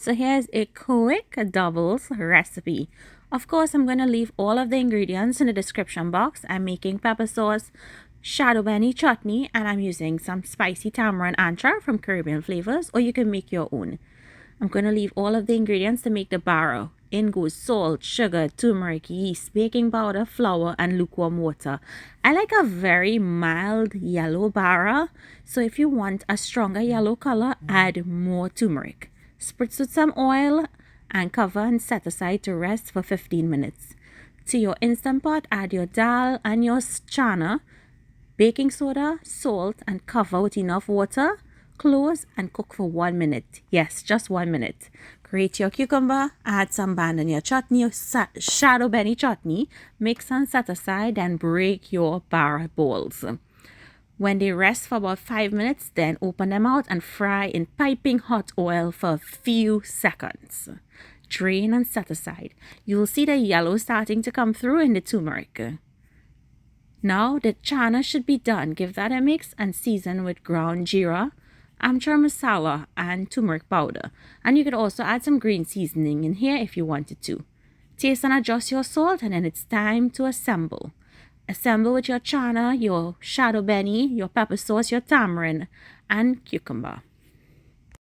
So here's a quick doubles recipe. Of course, I'm going to leave all of the ingredients in the description box. I'm making pepper sauce, beni chutney, and I'm using some spicy tamarind amchar from Caribbean Flavors, or you can make your own. I'm going to leave all of the ingredients to make the bara. In goes salt, sugar, turmeric, yeast, baking powder, flour, and lukewarm water. I like a very mild yellow bara, so if you want a stronger yellow color, add more turmeric. Spritz with some oil and cover and set aside to rest for 15 minutes. To your instant pot, add your dhal and your channa, baking soda, salt, and cover with enough water. Close and cook for 1 minute. Yes, just 1 minute. Grate your cucumber, add some Bandania chutney or beni chutney, mix and set aside, and break your bara balls. When they rest for about 5 minutes, then open them out and fry in piping hot oil for a few seconds. Drain and set aside. You will see the yellow starting to come through in the turmeric. Now the channa should be done. Give that a mix and season with ground geera, amchar massala, and turmeric powder. And you could also add some green seasoning in here if you wanted to. Taste and adjust your salt, and then it's time to assemble. Assemble with your channa, your beni, your pepper sauce, your tamarind, and cucumber.